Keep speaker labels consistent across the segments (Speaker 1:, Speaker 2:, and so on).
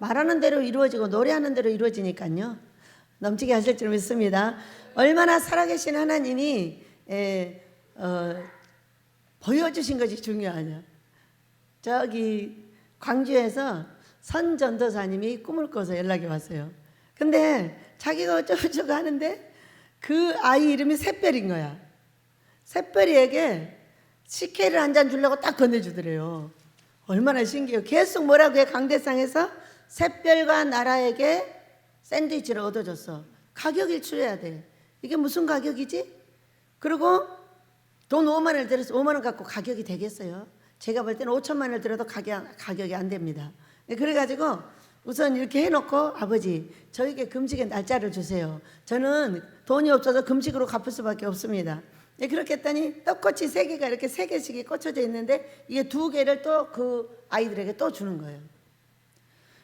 Speaker 1: 말하는 대로 이루어지고 노래하는 대로 이루어지니까요. 넘치게 하실 줄 믿습니다. 얼마나 살아계신 하나님이 보여주신 것이 중요하냐. 저기 광주에서 선 전도사님이 꿈을 꿔서 연락이 왔어요. 근데 자기가 어쩌고저쩌고 하는데 그 아이 이름이 샛별인 거야. 샛별이에게 식혜를 한 잔 주려고 딱 건네주더래요. 얼마나 신기해요. 계속 뭐라고 해. 강대상에서 샛별과 나라에게 샌드위치를 얻어줬어. 가격 일출해야 돼. 이게 무슨 가격이지? 그리고 돈 5만 원을 들여서 5만 원 갖고 가격이 되겠어요? 제가 볼 때는 5천만 원을 들여도 가격이 안 됩니다. 그래가지고 우선 이렇게 해놓고 아버지 저에게 금식의 날짜를 주세요. 저는 돈이 없어서 금식으로 갚을 수밖에 없습니다. 그렇게 했더니 떡꼬치 3개가 이렇게 3개씩이 꽂혀져 있는데 이게 2개를 또 그 아이들에게 또 주는 거예요.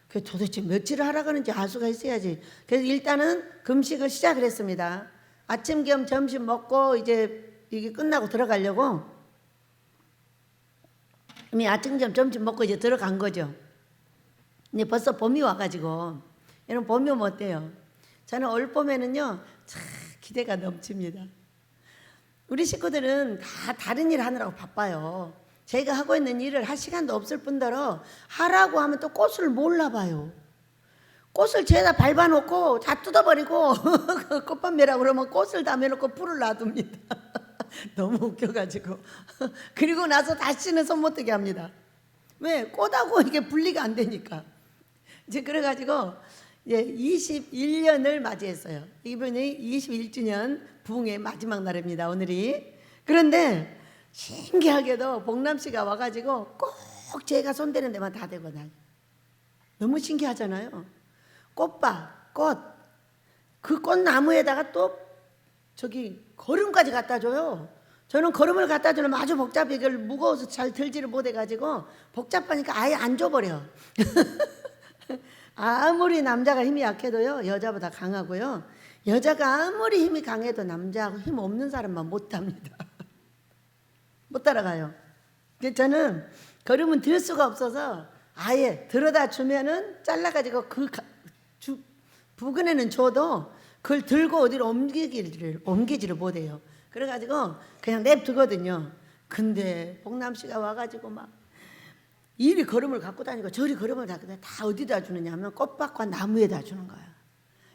Speaker 1: 그 도대체 며칠을 하라고 하는지 알 수가 있어야지. 그래서 일단은 금식을 시작을 했습니다. 아침 겸 점심 먹고 이제 이게 끝나고 들어가려고 이미 아침 겸 점심 먹고 이제 들어간 거죠. 근데 벌써 봄이 와가지고 여러분 봄이 오면 어때요? 저는 올 봄에는요 참 기대가 넘칩니다. 우리 식구들은 다 다른 일 하느라고 바빠요. 제가 하고 있는 일을 할 시간도 없을 뿐더러 하라고 하면 또 꽃을 몰라봐요. 꽃을 죄다 밟아놓고 다 뜯어버리고 꽃밭 매라고 그러면 꽃을 다 매놓고 풀을 놔둡니다. 너무 웃겨가지고 그리고 나서 다시는 손 못 대게 합니다. 왜? 꽃하고 이게 분리가 안 되니까. 이제 그래가지고 이제 21년을 맞이했어요. 이번이 21주년 부흥의 마지막 날입니다. 오늘이. 그런데 신기하게도 복남 씨가 와가지고 꼭 제가 손대는 데만 다 대고 다녀요. 너무 신기하잖아요. 꽃밭, 꽃, 그 꽃나무에다가 또 저기 거름까지 갖다 줘요. 저는 거름을 갖다 주면 아주 복잡해. 이걸 무거워서 잘 들지를 못해가지고 복잡하니까 아예 안 줘버려. 아무리 남자가 힘이 약해도요 여자보다 강하고요. 여자가 아무리 힘이 강해도 남자하고 힘 없는 사람만 못합니다. 못 따라가요. 저는 거름은 들 수가 없어서 아예 들어다 주면은 잘라가지고 그 부근에는 줘도 그걸 들고 어디로 옮기지를 못해요. 그래가지고 그냥 냅두거든요. 근데 복남 씨가 와가지고 막 이리 걸음을 갖고 다니고 저리 걸음을 갖고 다니고 다 어디다 주느냐 하면 꽃밭과 나무에다 주는 거야.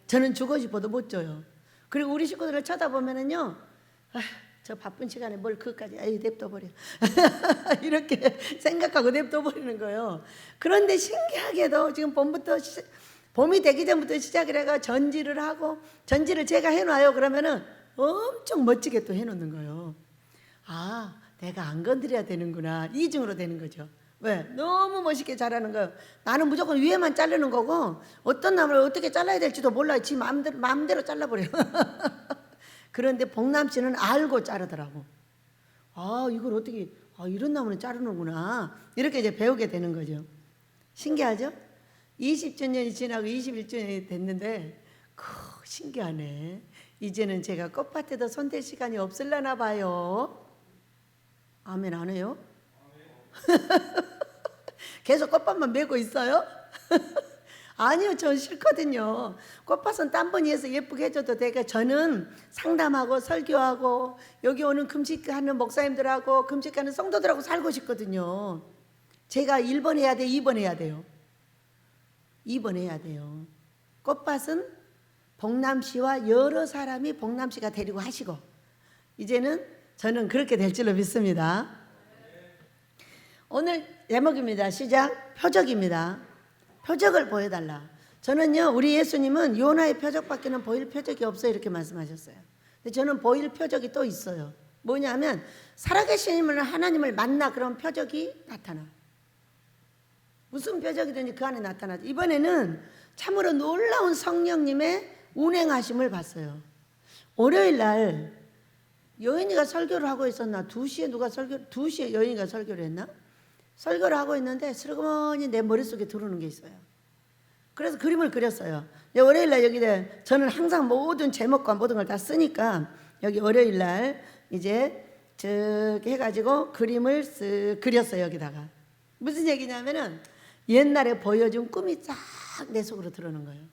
Speaker 1: 저는 주고 싶어도 못 줘요. 그리고 우리 식구들을 쳐다보면은요 저 바쁜 시간에 뭘 그것까지 냅둬버려 이렇게 생각하고 냅둬버리는 거예요. 그런데 신기하게도 지금 봄이 되기 전부터 시작을 해가 전지를 하고 전지를 제가 해놔요. 그러면은 엄청 멋지게 또 해놓는 거예요. 아 내가 안 건드려야 되는구나 이중으로 되는 거죠. 왜? 너무 멋있게 잘하는 거예요. 나는 무조건 위에만 자르는 거고 어떤 나무를 어떻게 잘라야 될지도 몰라요. 지 마음대로 잘라버려요. 그런데 복남 씨는 알고 자르더라고. 아 이걸 어떻게 이런 나무는 자르는구나 이렇게 이제 배우게 되는 거죠. 신기하죠? 20주년이 지나고 21주년이 됐는데 신기하네. 이제는 제가 꽃밭에도 손댈 시간이 없을라나 봐요. 아멘 안 해요? 계속 꽃밭만 메고 있어요? 아니요, 전 싫거든요. 꽃밭은 딴번이해서 예쁘게 해줘도 되게 저는 상담하고 설교하고 여기 오는 금식하는 목사님들하고 금식하는 성도들하고 살고 싶거든요. 제가 1번 해야 돼, 2번 해야 돼요. 2번 해야 돼요. 꽃밭은 복남씨와 여러 사람이 복남씨가 데리고 하시고 이제는 저는 그렇게 될 줄로 믿습니다. 오늘 제목입니다. 시작. 표적입니다. 표적을 보여달라. 저는요 우리 예수님은 요나의 표적밖에는 보일 표적이 없어요 이렇게 말씀하셨어요. 근데 저는 보일 표적이 또 있어요. 뭐냐면 살아계신 하나님을 만나 그런 표적이 나타나. 무슨 표적이든지 그 안에 나타나죠. 이번에는 참으로 놀라운 성령님의 운행하심을 봤어요. 월요일 날 여인이가 설교를 하고 있었나? 2시에 여인이가 설교를 했나? 설교를 하고 있는데 슬그머니 내 머릿속에 들어오는 게 있어요. 그래서 그림을 그렸어요. 월요일날 여기에 저는 항상 모든 제목과 모든 걸 다 쓰니까 여기 월요일날 이제 저기 해가지고 그림을 쓱 그렸어요. 여기다가 무슨 얘기냐면은 옛날에 보여준 꿈이 쫙 내 속으로 들어오는 거예요.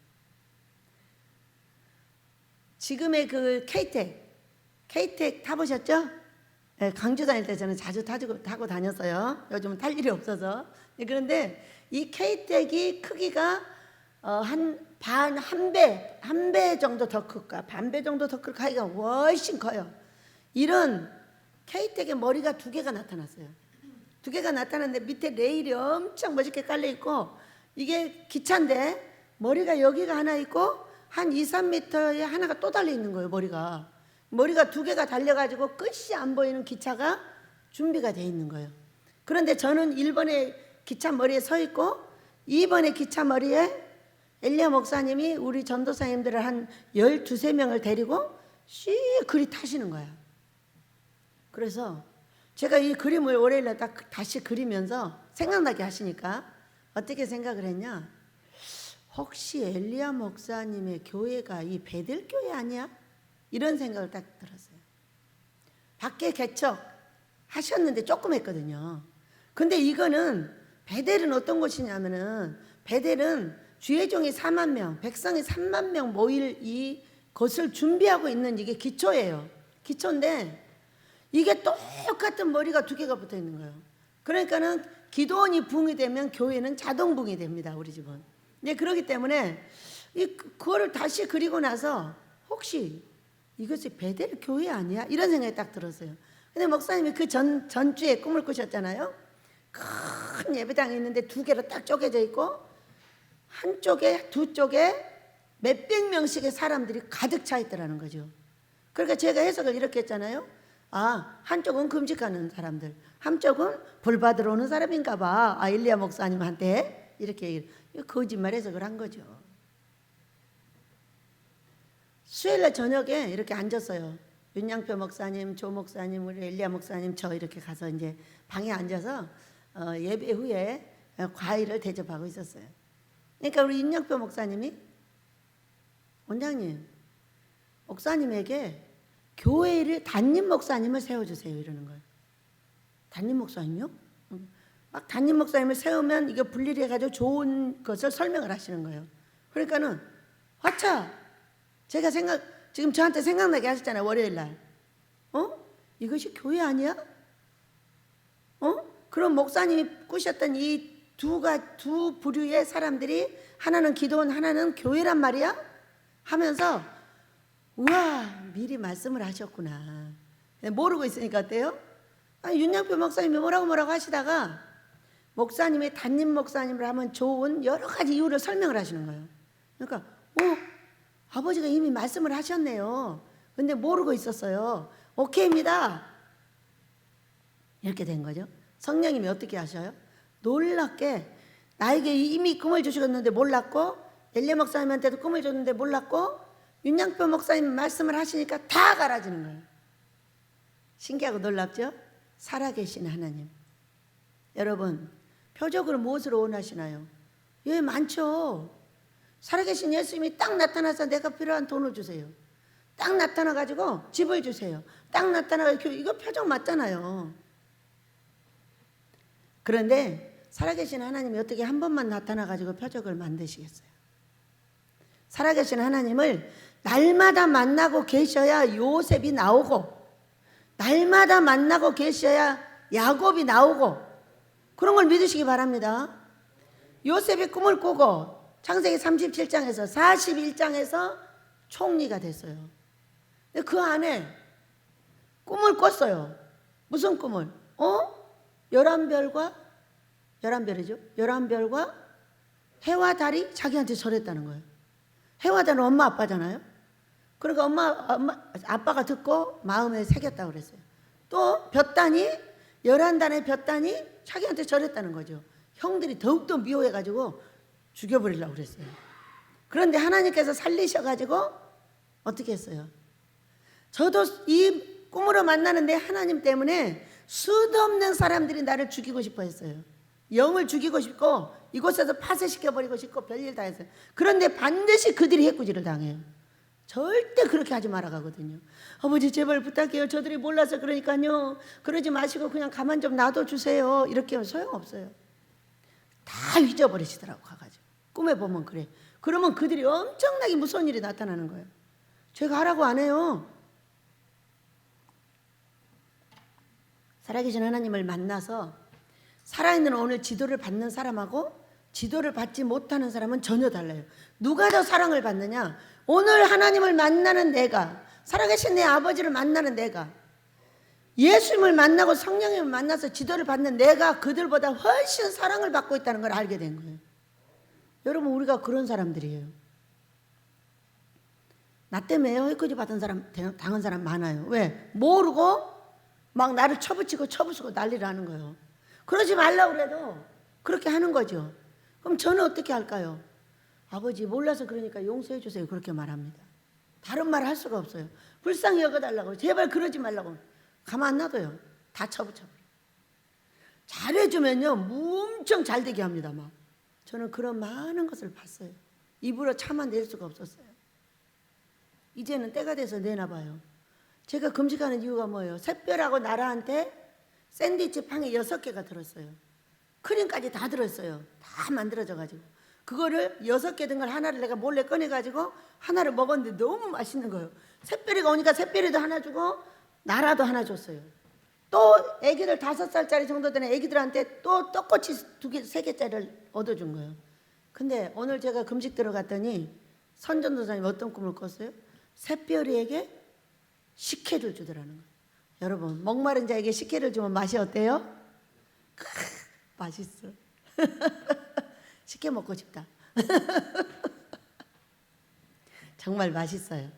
Speaker 1: 지금의 그 KTX 타보셨죠? 네, 강주 다닐 때 저는 자주 타고 다녔어요. 요즘은 탈 일이 없어서. 그런데 이 KTX이 크기가 한 배 정도 더 클까? 반배 정도 더 클까? 하기가 훨씬 커요. 이런 KTX의 머리가 두 개가 나타났어요. 두 개가 나타났는데 밑에 레일이 엄청 멋있게 깔려 있고, 이게 기차인데 머리가 여기가 하나 있고 한 2, 3m에 하나가 또 달려 있는 거예요. 머리가 두 개가 달려가지고 끝이 안 보이는 기차가 준비가 돼 있는 거예요. 그런데 저는 1번의 기차 머리에 서 있고 2번의 기차 머리에 엘리야 목사님이 우리 전도사님들을 한 12~13명을 데리고 씩 그리 타시는 거야. 그래서 제가 이 그림을 월요일에 딱 다시 그리면서 생각나게 하시니까 어떻게 생각을 했냐? 혹시 엘리야 목사님의 교회가 이 베델 교회 아니야? 이런 생각을 딱 들었어요. 밖에 개척 하셨는데 조금 했거든요. 근데 이거는 베델은 어떤 곳이냐면은, 베델은 주의 종이 4만 명, 백성이 3만 명 모일 이 것을 준비하고 있는 이게 기초예요. 기초인데 이게 똑같은 머리가 두 개가 붙어 있는 거예요. 그러니까는 기도원이 붕이 되면 교회는 자동 붕이 됩니다. 우리 집은. 그렇기 때문에 그거를 다시 그리고 나서 혹시 이것이 베델 교회 아니야? 이런 생각이 딱 들었어요. 근데 목사님이 그 전주에 꿈을 꾸셨잖아요. 큰 예배당이 있는데 두 개로 딱 쪼개져 있고 한쪽에 두 쪽에 몇백 명씩의 사람들이 가득 차 있더라는 거죠. 그러니까 제가 해석을 이렇게 했잖아요. 한쪽은 금식하는 사람들, 한쪽은 불 받으러 오는 사람인가 봐. 엘리야 목사님한테 이렇게 거짓말 해석을 한 거죠. 수요일날 저녁에 이렇게 앉았어요. 윤양표 목사님, 조 목사님, 우리 엘리야 목사님, 저 이렇게 가서 이제 방에 앉아서 예배 후에 과일을 대접하고 있었어요. 그러니까 우리 윤양표 목사님이, 원장님, 목사님에게 교회를 담임 목사님을 세워주세요 이러는 거예요. 담임 목사님요? 막 담임 목사님을 세우면 이게 분리해가지고 좋은 것을 설명을 하시는 거예요. 그러니까는 화차, 제가 지금 저한테 생각나게 하셨잖아요. 월요일날. 이것이 교회 아니야? 그럼 목사님이 꾸셨던 이 두 부류의 사람들이, 하나는 기도원, 하나는 교회란 말이야? 하면서 우와, 미리 말씀을 하셨구나. 모르고 있으니까 어때요? 윤양표 목사님이 뭐라고 하시다가 목사님의 담임 목사님을 하면 좋은 여러 가지 이유를 설명을 하시는 거예요. 그러니까 아버지가 이미 말씀을 하셨네요. 근데 모르고 있었어요. 오케이입니다. 이렇게 된 거죠. 성령님이 어떻게 하셔요? 놀랍게 나에게 이미 꿈을 주셨는데 몰랐고, 엘리야 목사님한테도 꿈을 줬는데 몰랐고, 윤양표 목사님 말씀을 하시니까 다 갈아지는 거예요. 신기하고 놀랍죠? 살아계신 하나님. 여러분, 표적으로 무엇을 원하시나요? 예, 많죠. 살아계신 예수님이 딱 나타나서 내가 필요한 돈을 주세요. 딱 나타나가지고 집을 주세요. 딱 나타나가지고 이거 표적 맞잖아요. 그런데 살아계신 하나님이 어떻게 한 번만 나타나가지고 표적을 만드시겠어요? 살아계신 하나님을 날마다 만나고 계셔야 요셉이 나오고, 날마다 만나고 계셔야 야곱이 나오고, 그런 걸 믿으시기 바랍니다. 요셉이 꿈을 꾸고 창세기 37장에서 41장에서 총리가 됐어요. 근데 그 안에 꿈을 꿨어요. 무슨 꿈을? 11별과 11별이죠. 11별과 해와 달이 자기한테 절했다는 거예요. 해와 달은 엄마 아빠잖아요. 그러니까 아빠가 듣고 마음에 새겼다고 그랬어요. 또 볕단이, 11단의 볕단이 자기한테 절했다는 거죠. 형들이 더욱더 미워해가지고 죽여버리려고 그랬어요. 그런데 하나님께서 살리셔가지고 어떻게 했어요? 저도 이 꿈으로 만나는데 하나님 때문에 수도 없는 사람들이 나를 죽이고 싶어 했어요. 영을 죽이고 싶고 이곳에서 파쇄시켜버리고 싶고 별일 다 했어요. 그런데 반드시 그들이 해꾸지를 당해요. 절대 그렇게 하지 말아가거든요. 아버지 제발 부탁해요. 저들이 몰라서 그러니까요. 그러지 마시고 그냥 가만 좀 놔둬주세요. 이렇게 하면 소용없어요. 다 잊어버리시더라고 가가지고. 꿈에 보면 그래. 그러면 그들이 엄청나게 무서운 일이 나타나는 거예요. 제가 하라고 안 해요. 살아계신 하나님을 만나서 살아있는 오늘 지도를 받는 사람하고 지도를 받지 못하는 사람은 전혀 달라요. 누가 더 사랑을 받느냐? 오늘 하나님을 만나는 내가, 살아계신 내 아버지를 만나는 내가, 예수님을 만나고 성령님을 만나서 지도를 받는 내가 그들보다 훨씬 사랑을 받고 있다는 걸 알게 된 거예요. 여러분, 우리가 그런 사람들이에요. 나 때문에 헐거지 받은 사람, 당한 사람 많아요. 왜? 모르고 막 나를 쳐부치고 난리를 하는 거예요. 그러지 말라고 그래도 그렇게 하는 거죠. 그럼 저는 어떻게 할까요? 아버지, 몰라서 그러니까 용서해 주세요. 그렇게 말합니다. 다른 말을 할 수가 없어요. 불쌍히 여겨달라고, 제발 그러지 말라고. 가만 안 놔둬요. 다 쳐부쳐버려. 잘해주면요 엄청 잘되게 합니다. 막 저는 그런 많은 것을 봤어요. 입으로 참아낼 수가 없었어요. 이제는 때가 돼서 내나 봐요. 제가 금식하는 이유가 뭐예요? 샛별하고 나라한테 샌드위치 팡이 6개가 들었어요. 크림까지 다 들었어요. 다 만들어져가지고 그거를 6개 든 걸 하나를 내가 몰래 꺼내가지고 하나를 먹었는데 너무 맛있는 거예요. 샛별이가 오니까 샛별이도 하나 주고 나라도 하나 줬어요. 또 애기들 5살짜리 정도 되는 애기들한테 또 떡꼬치 2개, 3개짜리를 얻어준 거예요. 근데 오늘 제가 금식 들어갔더니 선전도사님 어떤 꿈을 꿨어요? 샛별이에게 식혜를 주더라는 거예요. 여러분, 목마른 자에게 식혜를 주면 맛이 어때요? 맛있어. 식혜 먹고 싶다. 정말 맛있어요.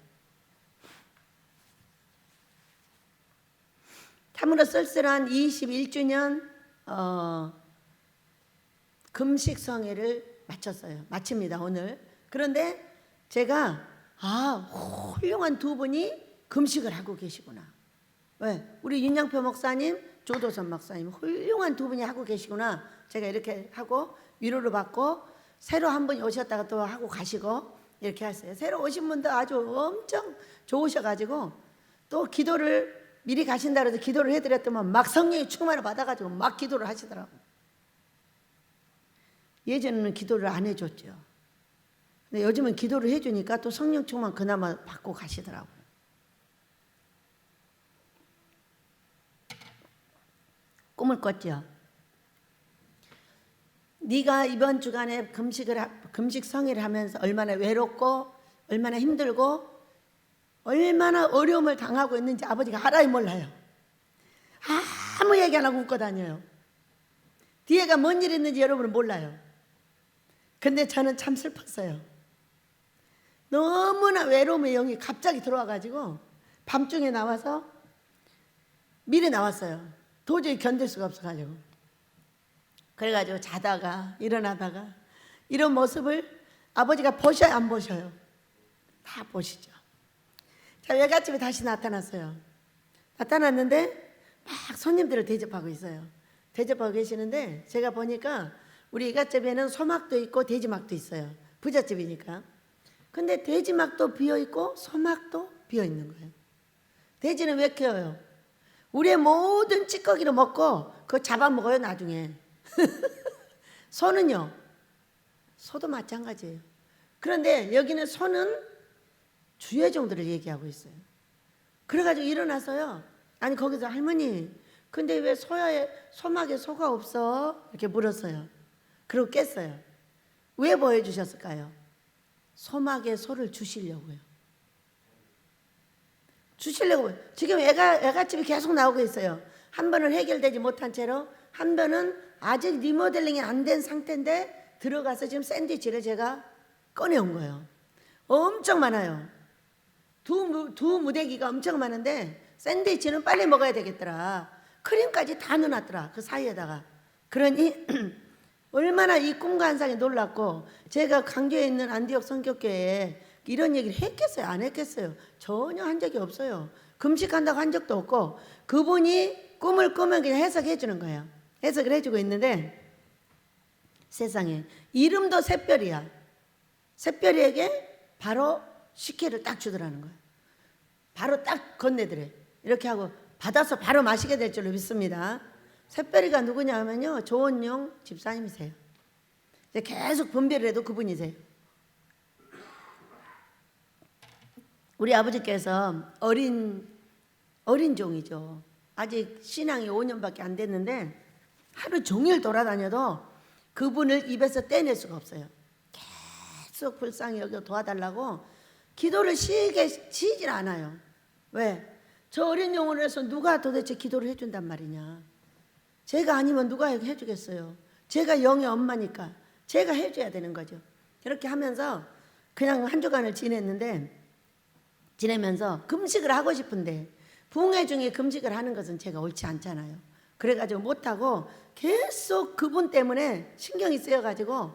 Speaker 1: 참으로 쓸쓸한 21주년 금식 성회를 마칩니다 오늘. 그런데 제가 훌륭한 두 분이 금식을 하고 계시구나. 왜? 우리 윤양표 목사님, 조도선 목사님 훌륭한 두 분이 하고 계시구나. 제가 이렇게 하고 위로를 받고, 새로 한 분이 오셨다가 또 하고 가시고 이렇게 했어요. 새로 오신 분도 아주 엄청 좋으셔가지고 또 기도를 미리 가신다 그래서 기도를 해드렸더만 막 성령의 충만을 받아가지고 막 기도를 하시더라고요. 예전에는 기도를 안 해줬죠. 근데 요즘은 기도를 해주니까 또 성령 충만 그나마 받고 가시더라고요. 꿈을 꿨죠. 네가 이번 주간에 금식 성회를 하면서 얼마나 외롭고 얼마나 힘들고 얼마나 어려움을 당하고 있는지 아버지가 알아야 몰라요. 아무 얘기 안 하고 웃고 다녀요. 뒤에가 뭔 일이 있는지 여러분은 몰라요. 근데 저는 참 슬펐어요. 너무나 외로움의 영이 갑자기 들어와가지고 밤중에 나와서 미리 나왔어요. 도저히 견딜 수가 없어가지고. 그래가지고 자다가 일어나다가 이런 모습을 아버지가 보셔요, 안 보셔요? 다 보시죠. 자, 외갓집에 다시 나타났어요. 나타났는데 막 손님들을 대접하고 있어요. 대접하고 계시는데 제가 보니까 우리 외갓집에는 소막도 있고 돼지막도 있어요. 부잣집이니까. 근데 돼지막도 비어있고 소막도 비어있는 거예요. 돼지는 왜 키워요? 우리의 모든 찌꺼기를 먹고 그거 잡아먹어요 나중에. 소는요? 소도 마찬가지예요. 그런데 여기는 소는 주의종들을 얘기하고 있어요. 그래가지고 일어나서요. 아니 거기서 할머니 근데 왜 소막에 소가 없어? 이렇게 물었어요. 그리고 깼어요. 왜 보여주셨을까요? 소막에 소를 주시려고요. 주시려고. 지금 애가집이 계속 나오고 있어요. 한 번은 해결되지 못한 채로 한 번은 아직 리모델링이 안 된 상태인데 들어가서 지금 샌드위치를 제가 꺼내온 거예요. 엄청 많아요. 두 무대기가 엄청 많은데 샌드위치는 빨리 먹어야 되겠더라. 크림까지 다 넣어놨더라. 그 사이에다가. 그러니 얼마나 이 꿈과 환상이 놀랐고 제가 강주에 있는 안디옥 성교교회에 이런 얘기를 했겠어요? 안 했겠어요? 전혀 한 적이 없어요. 금식한다고 한 적도 없고 그분이 꿈을 꾸면 그냥 해석해 주는 거예요. 해석을 해주고 있는데 세상에 이름도 샛별이야. 샛별이에게 바로 식혜를 딱 주더라는 거예요. 바로 딱 건네드래. 이렇게 하고 받아서 바로 마시게 될 줄로 믿습니다. 샛별이가 누구냐 하면요 조원용 집사님이세요. 이제 계속 분별을 해도 그분이세요. 우리 아버지께서 어린 종이죠. 아직 신앙이 5년밖에 안 됐는데 하루 종일 돌아다녀도 그분을 입에서 떼낼 수가 없어요. 계속 불쌍히 여겨 도와달라고 기도를 쉬질 않아요. 왜? 저 어린 영혼을 해서 누가 도대체 기도를 해준단 말이냐. 제가 아니면 누가 해주겠어요. 제가 영의 엄마니까 제가 해줘야 되는 거죠. 그렇게 하면서 그냥 한 주간을 지내면서 금식을 하고 싶은데 붕괴 중에 금식을 하는 것은 제가 옳지 않잖아요. 그래가지고 못하고 계속 그분 때문에 신경이 쓰여가지고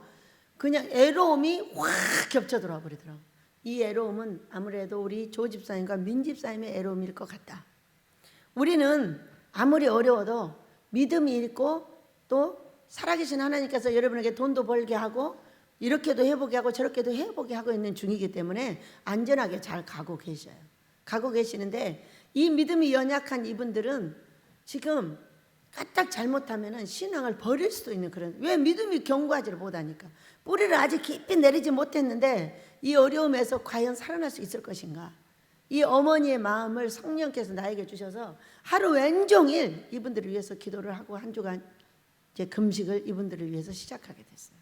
Speaker 1: 그냥 애로움이 확 겹쳐 들어와 버리더라고요. 이 애로움은 아무래도 우리 조 집사님과 민 집사님의 애로움일 것 같다. 우리는 아무리 어려워도 믿음이 있고 또 살아계신 하나님께서 여러분에게 돈도 벌게 하고 이렇게도 해보게 하고 저렇게도 해보게 하고 있는 중이기 때문에 안전하게 잘 가고 계셔요. 가고 계시는데 이 믿음이 연약한 이분들은 지금 까딱 잘못하면 신앙을 버릴 수도 있는 그런, 왜? 믿음이 견고하지를 못하니까. 뿌리를 아직 깊이 내리지 못했는데 이 어려움에서 과연 살아날 수 있을 것인가. 이 어머니의 마음을 성령께서 나에게 주셔서 하루 왼종일 이분들을 위해서 기도를 하고 한 주간 이제 금식을 이분들을 위해서 시작하게 됐어요.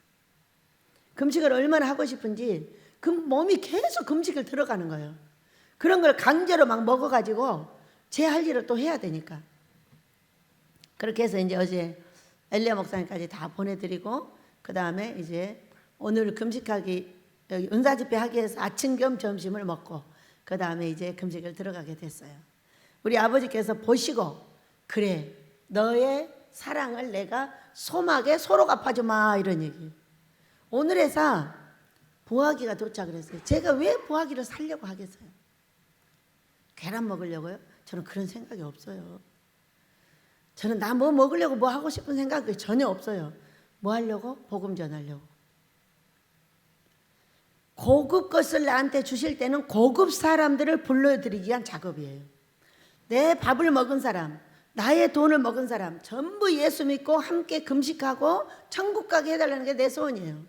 Speaker 1: 금식을 얼마나 하고 싶은지 그 몸이 계속 금식을 들어가는 거예요. 그런 걸 강제로 막 먹어가지고 제 할 일을 또 해야 되니까. 그렇게 해서 이제 어제 엘리야 목사님까지 다 보내드리고 그 다음에 이제 오늘 금식하기 은사 집회 하기 위해서 아침 겸 점심을 먹고 그 다음에 이제 금식을 들어가게 됐어요. 우리 아버지께서 보시고 그래 너의 사랑을 내가 소막에 소로 갚아주마 이런 얘기. 오늘 회사 보아기가 도착을 했어요. 제가 왜 보아기를 살려고 하겠어요? 계란 먹으려고요? 저는 그런 생각이 없어요. 저는 나 뭐 먹으려고 뭐 하고 싶은 생각이 전혀 없어요. 뭐 하려고? 복음 전하려고. 고급 것을 나한테 주실 때는 고급 사람들을 불러들이기 위한 작업이에요. 내 밥을 먹은 사람, 나의 돈을 먹은 사람 전부 예수 믿고 함께 금식하고 천국 가게 해달라는 게 내 소원이에요.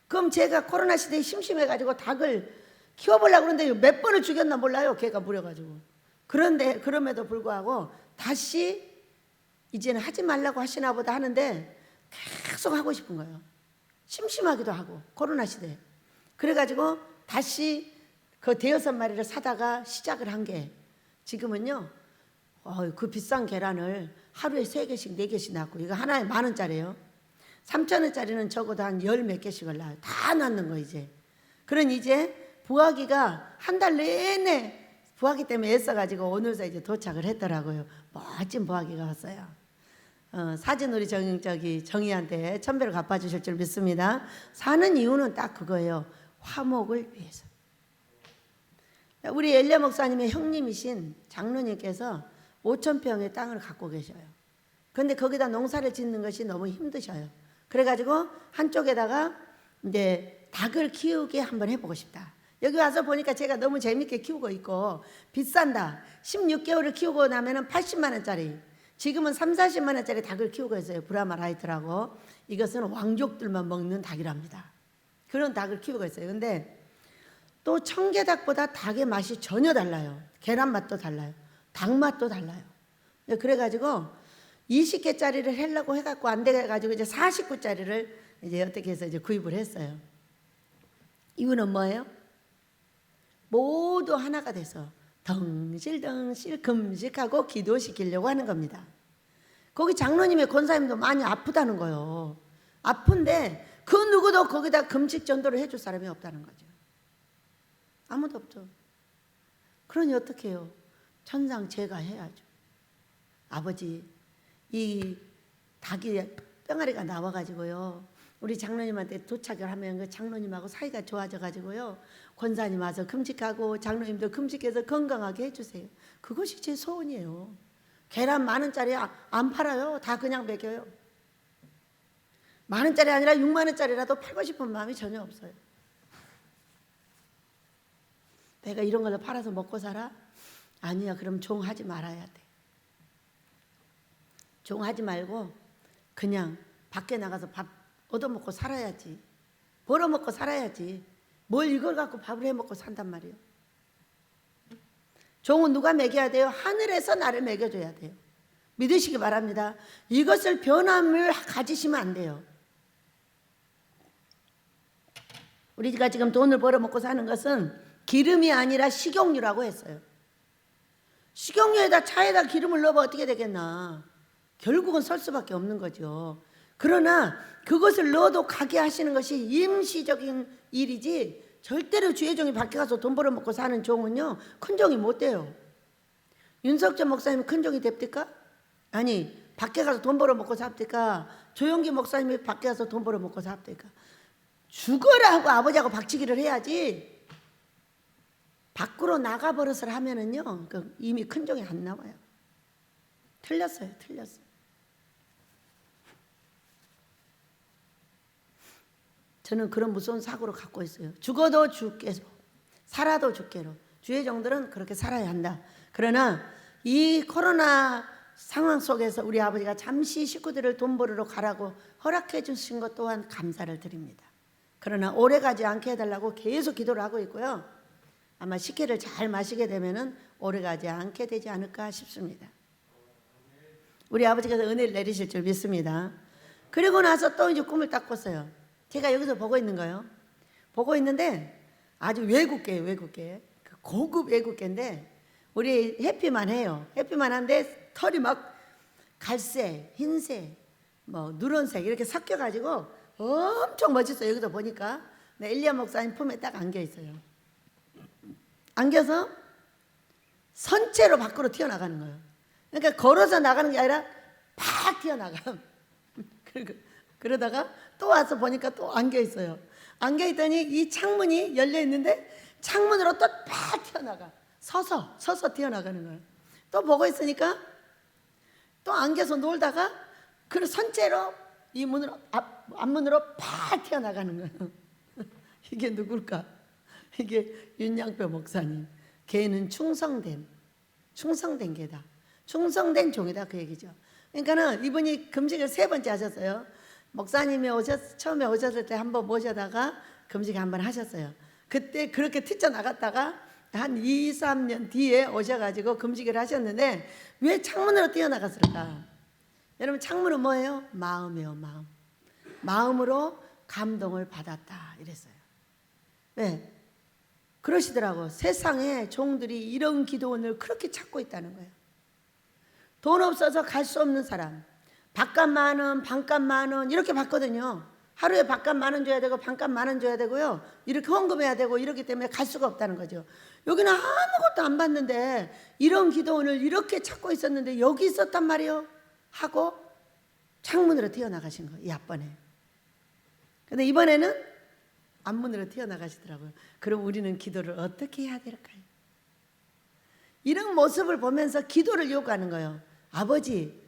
Speaker 1: 그럼 제가 코로나 시대에 심심해가지고 닭을 키워보려고 그러는데 몇 번을 죽였나 몰라요. 개가 물려가지고. 그런데 그럼에도 불구하고 다시 이제는 하지 말라고 하시나 보다 하는데 계속 하고 싶은 거예요. 심심하기도 하고 코로나 시대에. 그래가지고 다시 그 5마리를 사다가 시작을 한 게 지금은요 그 비싼 계란을 하루에 3개씩 4개씩 낳고 이거 하나에 10,000원짜리예요. 3,000원짜리는 적어도 한 10몇 개씩을 낳아요. 다 낳는 거 이제. 그런 이제 부화기가 한 달 내내 부화기 때문에 애써가지고 오늘서 이제 도착을 했더라고요. 멋진 부화기가 왔어요. 사진 우리 정희한테 천배를 갚아주실 줄 믿습니다. 사는 이유는 딱 그거예요. 화목을 위해서. 우리 엘리야 목사님의 형님이신 장로님께서 5,000평의 땅을 갖고 계셔요. 그런데 거기다 농사를 짓는 것이 너무 힘드셔요. 그래가지고 한쪽에다가 이제 닭을 키우게 한번 해보고 싶다. 여기 와서 보니까 제가 너무 재밌게 키우고 있고 비싼다. 16개월을 키우고 나면은 80만 원짜리. 지금은 3, 40만 원짜리 닭을 키우고 있어요. 브라마 라이트라고. 이것은 왕족들만 먹는 닭이랍니다. 그런 닭을 키우고 있어요. 근데 또 청개닭보다 닭의 맛이 전혀 달라요. 계란 맛도 달라요. 닭 맛도 달라요. 그래가지고 20개짜리를 하려고 해갖고 안 돼가지고 이제 49짜리를 이제 어떻게 해서 이제 구입을 했어요. 이유는 뭐예요? 모두 하나가 돼서 덩실덩실 금식하고 기도시키려고 하는 겁니다. 거기 장로님의 권사님도 많이 아프다는 거예요. 아픈데 그 누구도 거기다 금식 전도를 해줄 사람이 없다는 거죠. 아무도 없죠. 그러니 어떻게 해요? 천상 제가 해야죠. 아버지 이 닭이 뿅아리가 나와가지고요 우리 장로님한테 도착을 하면 그 장로님하고 사이가 좋아져가지고요 권사님 와서 금식하고 장로님도 금식해서 건강하게 해주세요. 그것이 제 소원이에요. 계란 10,000원짜리 안 팔아요. 다 그냥 먹여요. 10,000원짜리 아니라 60,000원짜리라도 팔고 싶은 마음이 전혀 없어요. 내가 이런 걸로 팔아서 먹고 살아? 아니야. 그럼 종하지 말아야 돼. 종하지 말고 그냥 밖에 나가서 밥 얻어먹고 살아야지. 벌어먹고 살아야지. 뭘 이걸 갖고 밥을 해먹고 산단 말이에요. 종은 누가 먹여야 돼요? 하늘에서 나를 먹여줘야 돼요. 믿으시기 바랍니다. 이것을 변함을 가지시면 안 돼요. 우리가 지금 돈을 벌어먹고 사는 것은 기름이 아니라 식용유라고 했어요. 식용유에다 차에다 기름을 넣으면 어떻게 되겠나? 결국은 설 수밖에 없는 거죠. 그러나 그것을 넣어도 가게 하시는 것이 임시적인 일이지 절대로 주의 종이 밖에 가서 돈 벌어먹고 사는 종은요 큰 종이 못 돼요. 윤석철 목사님이 큰 종이 됩니까? 아니 밖에 가서 돈 벌어먹고 삽니까? 조용기 목사님이 밖에 가서 돈 벌어먹고 삽니까? 죽어라 하고 아버지하고 박치기를 해야지 밖으로 나가버릇을 하면은요 이미 큰 종이 안 나와요. 틀렸어요. 저는 그런 무서운 사고를 갖고 있어요. 죽어도 죽게로, 살아도 죽게로. 주의 종들은 그렇게 살아야 한다. 그러나 이 코로나 상황 속에서 우리 아버지가 잠시 식구들을 돈 벌으러 가라고 허락해 주신 것 또한 감사를 드립니다. 그러나 오래 가지 않게 해달라고 계속 기도를 하고 있고요. 아마 식혜를 잘 마시게 되면은 오래 가지 않게 되지 않을까 싶습니다. 우리 아버지께서 은혜를 내리실 줄 믿습니다. 그리고 나서 또 이제 꿈을 딱 꿨어요. 제가 여기서 보고 있는 거예요. 보고 있는데 아주 외국계예요. 그 고급 외국계인데 우리 해피만 해요. 해피만 한데 털이 막 갈색, 흰색, 뭐 누런색 이렇게 섞여가지고 엄청 멋있어요. 여기서 보니까 엘리야 목사님 품에 딱 안겨 있어요. 안겨서 선체로 밖으로 튀어나가는 거예요. 그러니까 걸어서 나가는 게 아니라 팍 튀어나가. 그러다가 또 와서 보니까 또 안겨 있어요. 안겨 있더니 이 창문이 열려 있는데 창문으로 또 팍 튀어나가. 서서 튀어나가는 거예요. 또 보고 있으니까 또 안겨서 놀다가 그 선체로 이 문으로 앞문으로 팍 튀어나가는 거예요. 이게 누굴까? 이게 윤양표 목사님. 걔는 충성된 개다. 충성된 종이다 그 얘기죠. 그러니까는 이분이 금식을 3번째 하셨어요. 목사님이 처음에 오셨을 때 한번 모셔다가 금식 한번 하셨어요. 그때 그렇게 튀쳐나갔다가 한 2, 3년 뒤에 오셔가지고 금식을 하셨는데 왜 창문으로 뛰어나갔을까? 여러분 창문은 뭐예요? 마음이에요. 마음으로 감동을 받았다 이랬어요. 왜? 그러시더라고. 세상에 종들이 이런 기도원을 그렇게 찾고 있다는 거예요. 돈 없어서 갈 수 없는 사람, 밥값 10,000원, 반값 10,000원 이렇게 받거든요. 하루에 밥값 10,000원 줘야 되고 반값 10,000원 줘야 되고요. 이렇게 헌금해야 되고 이렇기 때문에 갈 수가 없다는 거죠. 여기는 아무것도 안 받는데 이런 기도원을 이렇게 찾고 있었는데 여기 있었단 말이에요. 하고 창문으로 튀어나가신 거예요. 이 앞번에. 근데 이번에는 앞문으로 튀어나가시더라고요. 그럼 우리는 기도를 어떻게 해야 될까요? 이런 모습을 보면서 기도를 요구하는 거예요. 아버지,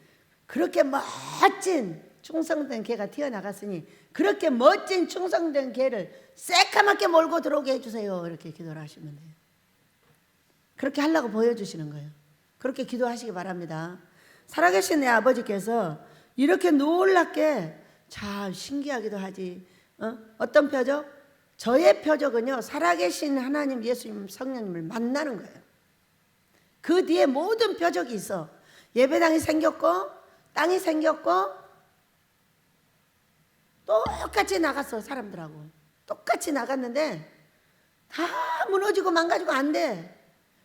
Speaker 1: 그렇게 멋진 충성된 개가 튀어나갔으니 그렇게 멋진 충성된 개를 새까맣게 몰고 들어오게 해주세요. 이렇게 기도를 하시면 돼요. 그렇게 하려고 보여주시는 거예요. 그렇게 기도하시기 바랍니다. 살아계신 내 아버지께서 이렇게 놀랍게 참 신기하기도 하지. 어떤 표적? 저의 표적은요, 살아계신 하나님 예수님 성령님을 만나는 거예요. 그 뒤에 모든 표적이 있어. 예배당이 생겼고 땅이 생겼고 똑같이 나갔어. 사람들하고 똑같이 나갔는데 다 무너지고 망가지고 안 돼.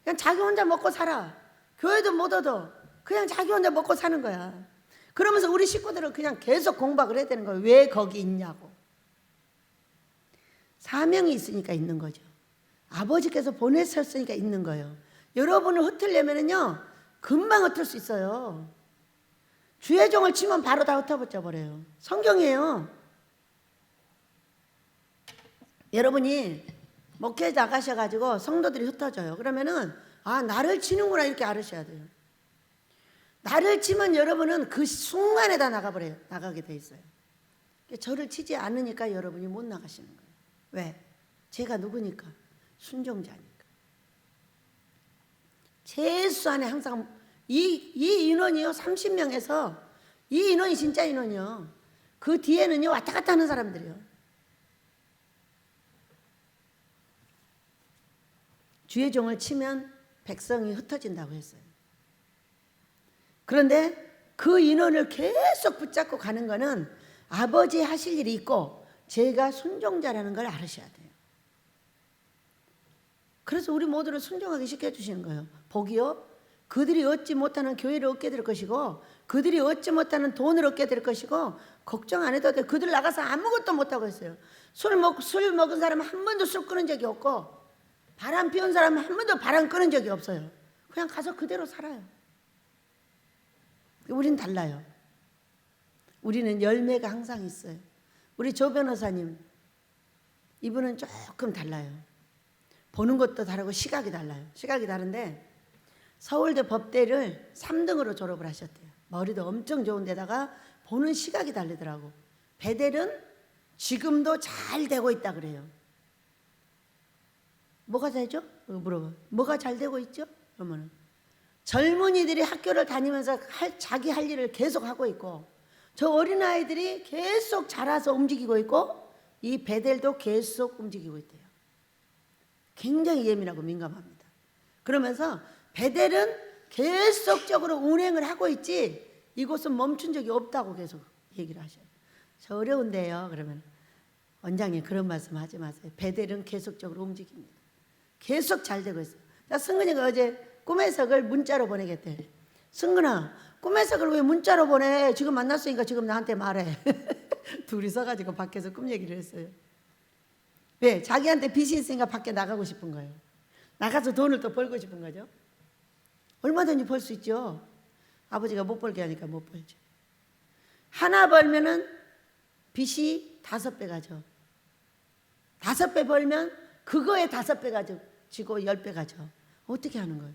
Speaker 1: 그냥 자기 혼자 먹고 살아. 교회도 못 얻어. 그냥 자기 혼자 먹고 사는 거야. 그러면서 우리 식구들은 그냥 계속 공박을 해야 되는 거예요. 왜 거기 있냐고. 사명이 있으니까 있는 거죠. 아버지께서 보내셨으니까 있는 거예요. 여러분을 흩으려면요 금방 흩을 수 있어요. 주의 종을 치면 바로 다 흩어져 버려요. 성경이에요. 여러분이 목회에 나가셔가지고 성도들이 흩어져요. 그러면은 나를 치는구나 이렇게 알으셔야 돼요. 나를 치면 여러분은 그 순간에 다 나가버려요. 나가게 돼 있어요. 저를 치지 않으니까 여러분이 못 나가시는 거예요. 왜? 제가 누구니까? 순종자니까. 최소한에 항상 이 인원이요 30명에서 이 인원이 진짜 인원이요. 그 뒤에는요 왔다 갔다 하는 사람들이요. 주의 종을 치면 백성이 흩어진다고 했어요. 그런데 그 인원을 계속 붙잡고 가는 거는 아버지 하실 일이 있고 제가 순종자라는 걸 알으셔야 돼요. 그래서 우리 모두를 순종하게 시켜주시는 거예요. 복이요, 그들이 얻지 못하는 교회를 얻게 될 것이고 그들이 얻지 못하는 돈을 얻게 될 것이고 걱정 안 해도 돼요. 그들 나가서 아무것도 못하고 있어요. 술 먹은 사람은 한 번도 술 끊은 적이 없고 바람 피운 사람은 한 번도 바람 끊은 적이 없어요. 그냥 가서 그대로 살아요. 우린 달라요. 우리는 열매가 항상 있어요. 우리 조 변호사님, 이분은 조금 달라요. 보는 것도 다르고 시각이 달라요. 시각이 다른데 서울대 법대를 3등으로 졸업을 하셨대요. 머리도 엄청 좋은 데다가 보는 시각이 다르더라고. 배델은 지금도 잘 되고 있다 그래요. 뭐가 되죠? 물어봐. 뭐가 잘 되고 있죠? 그러면 젊은이들이 학교를 다니면서 자기 할 일을 계속 하고 있고 저 어린아이들이 계속 자라서 움직이고 있고 이 베델도 계속 움직이고 있대요. 굉장히 예민하고 민감합니다. 그러면서 베델은 계속적으로 운행을 하고 있지 이곳은 멈춘 적이 없다고 계속 얘기를 하셔요. 저 어려운데요. 그러면 원장님 그런 말씀 하지 마세요. 베델은 계속적으로 움직입니다. 계속 잘 되고 있어요. 자, 승근이가 어제 꿈의 석을 문자로 보내겠대. 승근아, 꿈의 석을 왜 문자로 보내? 지금 만났으니까 지금 나한테 말해. 둘이 서가지고 밖에서 꿈 얘기를 했어요. 왜? 자기한테 빚이 있으니까 밖에 나가고 싶은 거예요. 나가서 돈을 또 벌고 싶은 거죠. 얼마든지 벌 수 있죠. 아버지가 못 벌게 하니까 못 벌죠. 하나 벌면은 빚이 5배 가죠. 5배 벌면 그거에 5배 가지고 10배 가죠. 어떻게 하는 거예요?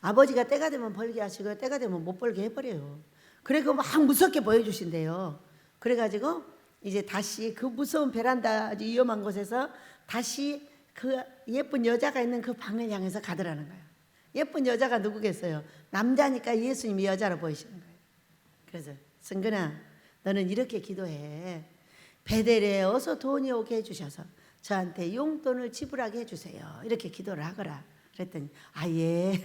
Speaker 1: 아버지가 때가 되면 벌게 하시고 때가 되면 못 벌게 해버려요. 그래서 막 무섭게 보여주신대요. 그래가지고 이제 다시 그 무서운 베란다 아주 위험한 곳에서 다시 그 예쁜 여자가 있는 그 방을 향해서 가더라는 거예요. 예쁜 여자가 누구겠어요? 남자니까 예수님이 여자로 보이시는 거예요. 그래서 승근아, 너는 이렇게 기도해. 베델에 어서 돈이 오게 해주셔서 저한테 용돈을 지불하게 해주세요. 이렇게 기도를 하거라. 그랬더니 아 예.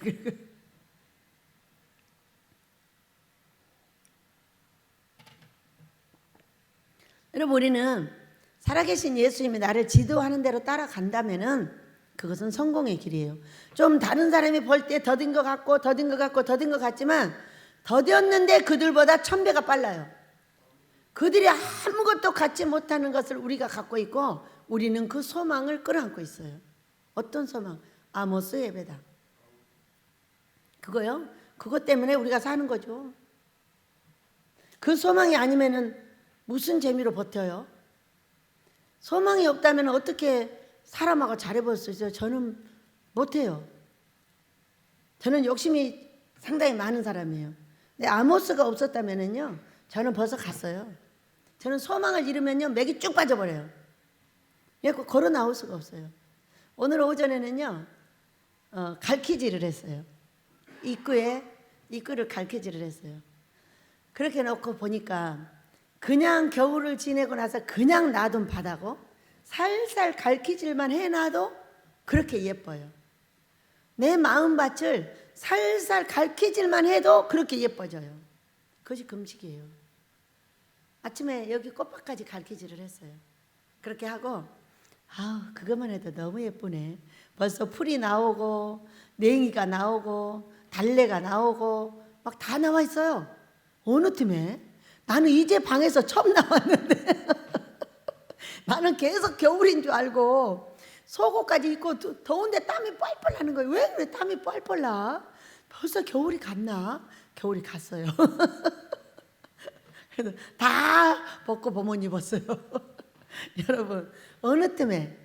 Speaker 1: 여러분 우리는 살아계신 예수님이 나를 지도하는 대로 따라간다면은 그것은 성공의 길이에요. 좀 다른 사람이 벌 때 더딘 것 같고 더딘 것 같고 더딘 것 같지만 더뎠는데 그들보다 1000배가 빨라요. 그들이 아무것도 갖지 못하는 것을 우리가 갖고 있고 우리는 그 소망을 끌어안고 있어요. 어떤 소망? 아모스 예배당. 그거요? 그것 때문에 우리가 사는 거죠. 그 소망이 아니면은 무슨 재미로 버텨요? 소망이 없다면 어떻게 사람하고 잘해볼 수 있어요? 저는 못해요. 저는 욕심이 상당히 많은 사람이에요. 근데 아모스가 없었다면은요, 저는 벌써 갔어요. 저는 소망을 잃으면요, 맥이 쭉 빠져버려요. 그래서 걸어 나올 수가 없어요. 오늘 오전에는요, 갈퀴질을 했어요. 입구를 갈퀴질을 했어요. 그렇게 놓고 보니까 그냥 겨울을 지내고 나서 그냥 놔둔 바다고 살살 갈퀴질만 해놔도 그렇게 예뻐요. 내 마음밭을 살살 갈퀴질만 해도 그렇게 예뻐져요. 그것이 금식이에요. 아침에 여기 꽃밭까지 갈퀴질을 했어요. 그렇게 하고 그것만 해도 너무 예쁘네. 벌써 풀이 나오고 냉이가 나오고 달래가 나오고 막 다 나와 있어요. 어느 틈에? 나는 이제 방에서 처음 나왔는데 나는 계속 겨울인 줄 알고 속옷까지 입고 더운데 땀이 뻘뻘 나는 거예요. 왜 그래 땀이 뻘뻘 나? 벌써 겨울이 갔나? 겨울이 갔어요. 그래서 다 벗고 봄옷 입었어요. 여러분 어느 틈에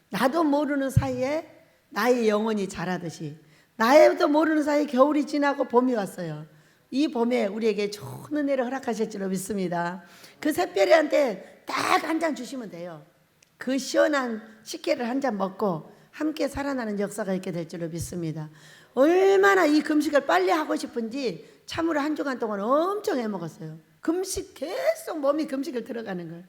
Speaker 1: 나도 모르는 사이에 나의 영혼이 자라듯이 나도 모르는 사이에 겨울이 지나고 봄이 왔어요. 이 봄에 우리에게 좋은 은혜를 허락하실 줄로 믿습니다. 그 샛별이한테 딱 한 잔 주시면 돼요. 그 시원한 식혜를 한 잔 먹고 함께 살아나는 역사가 있게 될 줄로 믿습니다. 얼마나 이 금식을 빨리 하고 싶은지 참으로 한 주간 동안 엄청 해먹었어요. 금식, 계속 몸이 금식을 들어가는 거예요.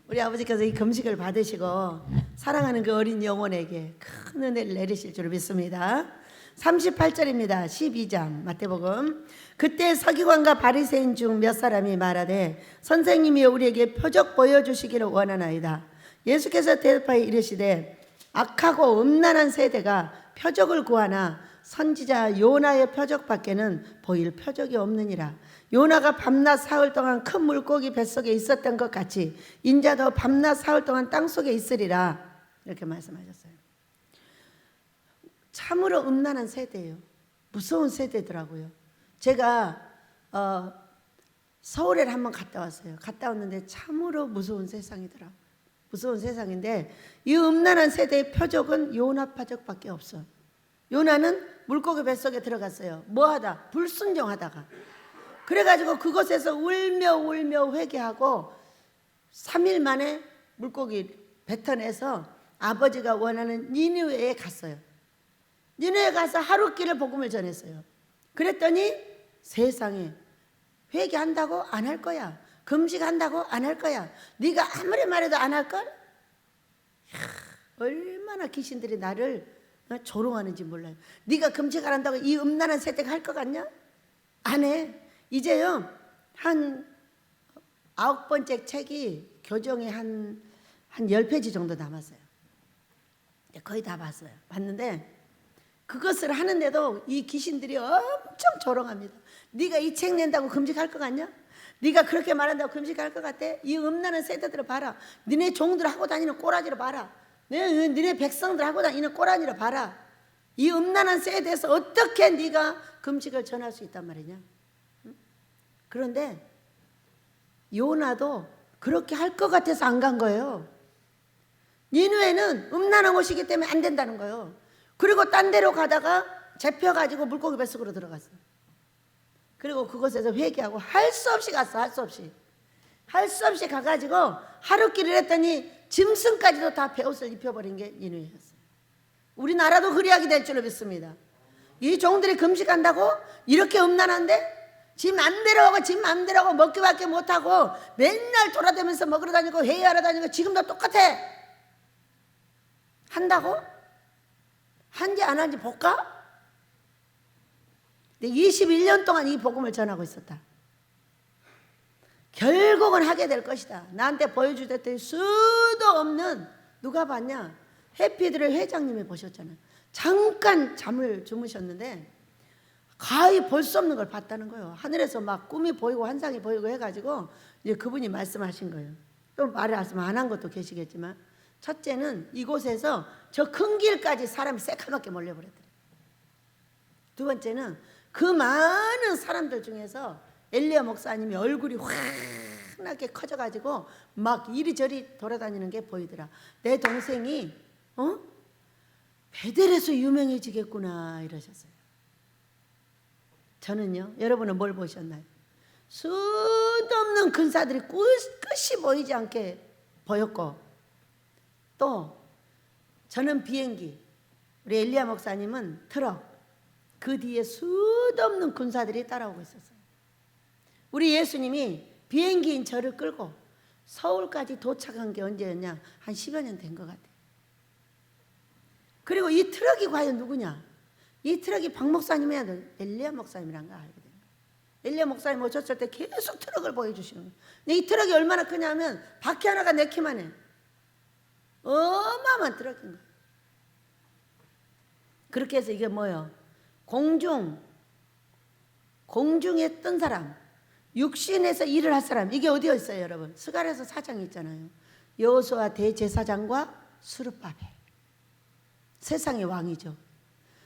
Speaker 1: 우리 아버지께서 이 금식을 받으시고 사랑하는 그 어린 영혼에게 큰 은혜를 내리실 줄 믿습니다. 38절입니다. 12장 마태복음. 그때 서기관과 바리새인 중 몇 사람이 말하되 선생님이 우리에게 표적 보여주시기를 원하나이다. 예수께서 대답하여 이르시되 악하고 음란한 세대가 표적을 구하나 선지자 요나의 표적밖에는 보일 표적이 없느니라. 요나가 밤낮 사흘 동안 큰 물고기 뱃속에 있었던 것 같이 인자도 밤낮 사흘 동안 땅속에 있으리라. 이렇게 말씀하셨어요. 참으로 음란한 세대예요. 무서운 세대더라고요. 제가 서울에 한번 갔다 왔어요. 갔다 왔는데 참으로 무서운 세상이더라고요. 무서운 세상인데 이 음란한 세대의 표적은 요나 표적밖에 없어. 요나는 물고기 뱃속에 들어갔어요. 뭐하다? 불순종하다가. 그래가지고 그곳에서 울며 회개하고 3일 만에 물고기 뱉어내서 아버지가 원하는 니느웨에 갔어요. 니느웨에 가서 하루길을 복음을 전했어요. 그랬더니 세상에 회개한다고 안 할 거야. 금식한다고 안 할 거야. 네가 아무리 말해도 안 할걸? 얼마나 귀신들이 나를 조롱하는지 몰라요. 네가 금식 안 한다고 이 음란한 세대가 할 것 같냐? 안 해. 이제요 한 9번째 책이 교정이 한 10페이지 정도 남았어요. 거의 다 봤어요. 봤는데 그것을 하는데도 이 귀신들이 엄청 조롱합니다. 네가 이 책 낸다고 금식할 것 같냐? 네가 그렇게 말한다고 금식할 것 같아? 이 음란한 세대들을 봐라. 너네 종들 하고 다니는 꼬라지를 봐라. 너네 백성들 하고 다니는 꼬라지를 봐라. 이 음란한 세대에서 어떻게 네가 금식을 전할 수 있단 말이냐? 그런데 요나도 그렇게 할 것 같아서 안 간 거예요. 니느웨는 음란한 곳이기 때문에 안 된다는 거예요. 그리고 딴 데로 가다가 잡혀가지고 물고기 뱃속으로 들어갔어요. 그리고 그곳에서 회개하고 할 수 없이 갔어. 할 수 없이 가가지고 하루길을 했더니 짐승까지도 다 베옷을 입혀버린 게 니느웨였어요. 우리나라도 그리하게 될 줄로 믿습니다. 이 종들이 금식한다고 이렇게 음란한데 지 맘대로 하고 먹기밖에 못하고 맨날 돌아다니면서 먹으러 다니고 회의하러 다니고 지금도 똑같아. 한다고? 한지 안 한지 볼까? 21년 동안 이 복음을 전하고 있었다. 결국은 하게 될 것이다. 나한테 보여주랬더니 수도 없는, 누가 봤냐? 해피드의 회장님이 보셨잖아요. 잠깐 잠을 주무셨는데 거의 볼 수 없는 걸 봤다는 거예요. 하늘에서 막 꿈이 보이고 환상이 보이고 해가지고 이제 그분이 말씀하신 거예요. 또 말씀 안 한 것도 계시겠지만, 첫째는 이곳에서 저 큰 길까지 사람이 새카맣게 몰려버렸더래요. 두 번째는 그 많은 사람들 중에서 엘리야 목사님이 얼굴이 환하게 커져가지고 막 이리저리 돌아다니는 게 보이더라. 내 동생이 베델에서 유명해지겠구나 이러셨어요. 저는요, 여러분은 뭘 보셨나요? 수도 없는 근사들이 끝이 보이지 않게 보였고, 또 저는 비행기, 우리 엘리야 목사님은 트럭, 그 뒤에 수도 없는 군사들이 따라오고 있었어요. 우리 예수님이 비행기인 저를 끌고 서울까지 도착한 게 언제였냐? 한 10여 년 된 것 같아요. 그리고 이 트럭이 과연 누구냐? 이 트럭이 박 목사님이야, 엘리야 목사님이란 걸 알게 된 거예요. 엘리야 목사님 오셨을 때 계속 트럭을 보여주시는 거예요. 근데 이 트럭이 얼마나 크냐면 바퀴 하나가 4키만 해. 어마어마한 트럭인 거예요. 그렇게 해서 이게 뭐예요? 공중에 뜬 사람, 육신에서 일을 할 사람, 이게 어디에 있어요, 여러분? 스가랴서 4장이 있잖아요. 여호수아 대제사장과 스룹바벨, 세상의 왕이죠.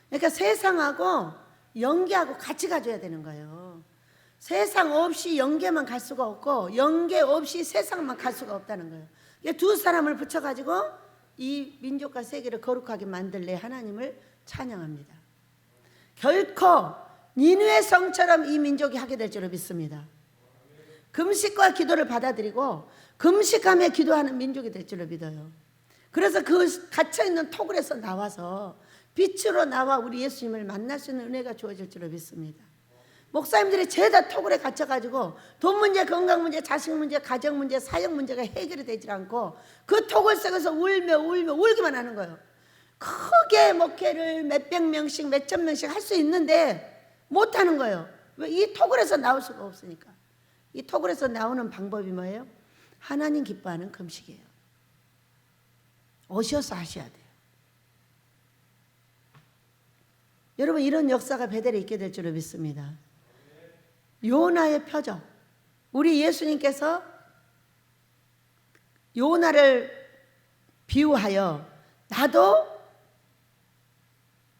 Speaker 1: 그러니까 세상하고 영계하고 같이 가줘야 되는 거예요. 세상 없이 영계만 갈 수가 없고 영계 없이 세상만 갈 수가 없다는 거예요. 두 사람을 붙여가지고 이 민족과 세계를 거룩하게 만들래 하나님을 찬양합니다. 결코 니느웨 성처럼 이 민족이 하게 될 줄을 믿습니다. 금식과 기도를 받아들이고 금식하며 기도하는 민족이 될 줄을 믿어요. 그래서 그 갇혀있는 토굴에서 나와서 빛으로 나와 우리 예수님을 만날 수 있는 은혜가 주어질 줄을 믿습니다. 목사님들이 죄다 토굴에 갇혀가지고 돈 문제, 건강 문제, 자식 문제, 가정 문제, 사역 문제가 해결이 되질 않고 그 토굴 속에서 울며 울기만 하는 거예요. 크게 목회를 몇백 명씩 몇천 명씩 할 수 있는데 못하는 거예요. 왜? 이 토굴에서 나올 수가 없으니까. 이 토굴에서 나오는 방법이 뭐예요? 하나님 기뻐하는 금식이에요. 오셔서 하셔야 돼요. 여러분, 이런 역사가 베델에 있게 될 줄을 믿습니다. 요나의 표적. 우리 예수님께서 요나를 비유하여 나도